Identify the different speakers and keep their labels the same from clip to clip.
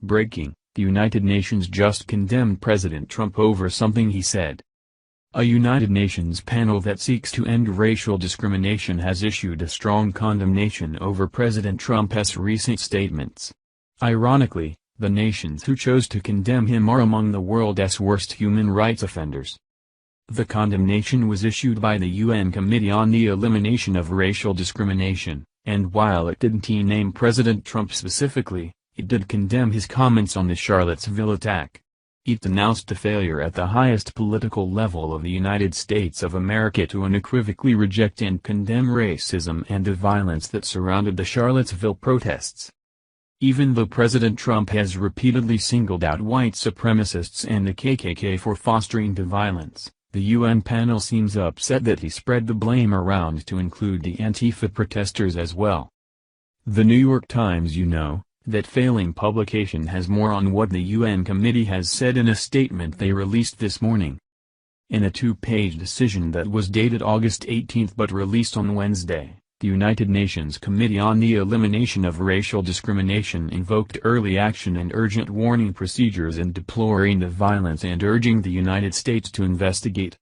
Speaker 1: Breaking, the United Nations just condemned President Trump over something he said. A United Nations panel that seeks to end racial discrimination has issued a strong condemnation over President Trump's recent statements. Ironically, the nations who chose to condemn him are among the world's worst human rights offenders. The condemnation was issued by the UN Committee on the Elimination of Racial Discrimination, and while it didn't name President Trump specifically, it did condemn his comments on the Charlottesville attack. It denounced a failure at the highest political level of the United States of America to unequivocally reject and condemn racism and the violence that surrounded the Charlottesville protests. Even though President Trump has repeatedly singled out white supremacists and the KKK for fostering the violence, the UN panel seems upset that he spread the blame around to include the Antifa protesters as well. The New York Times that failing publication has more on what the UN committee has said in a statement they released this morning. In a two-page decision that was dated August 18 but released on Wednesday, the United Nations Committee on the Elimination of Racial Discrimination invoked early action and urgent warning procedures in deploring the violence and urging the United States to investigate.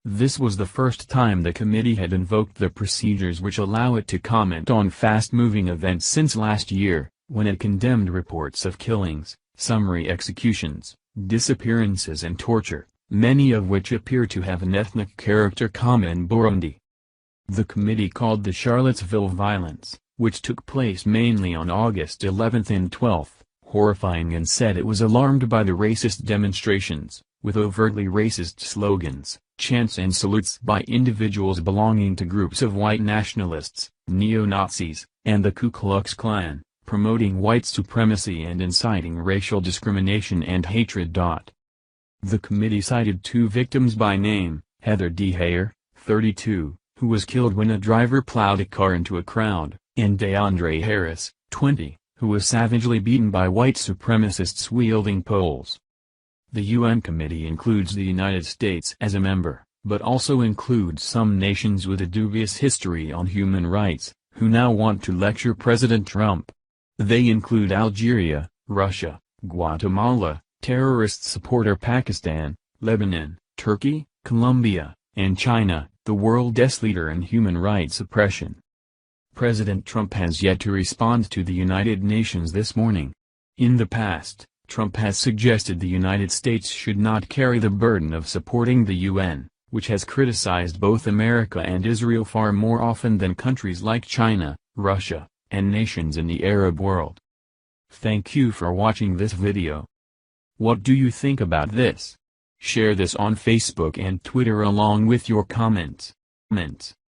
Speaker 1: This was the first time the committee had invoked the procedures which allow it to comment on fast-moving events since last year, when it condemned reports of killings, summary executions, disappearances and torture, many of which appear to have an ethnic character in Burundi. The committee called the Charlottesville violence, which took place mainly on August 11 and 12, horrifying and said it was alarmed by the racist demonstrations, with overtly racist slogans, chants and salutes by individuals belonging to groups of white nationalists, neo-Nazis, and the Ku Klux Klan, promoting white supremacy and inciting racial discrimination and hatred. The committee cited two victims by name, Heather D. Heyer, 32, who was killed when a driver plowed a car into a crowd, and DeAndre Harris, 20, who was savagely beaten by white supremacists wielding poles. The UN committee includes the United States as a member, but also includes some nations with a dubious history on human rights, who now want to lecture President Trump. They include Algeria, Russia, Guatemala, terrorist supporter Pakistan, Lebanon, Turkey, Colombia, and China, the world's leader in human rights suppression. President Trump has yet to respond to the United Nations this morning. In the past, Trump has suggested the United States should not carry the burden of supporting the UN, which has criticized both America and Israel far more often than countries like China, Russia, and nations in the Arab world. Thank you for watching this video. What do you think about this? Share this on Facebook and Twitter along with your comments.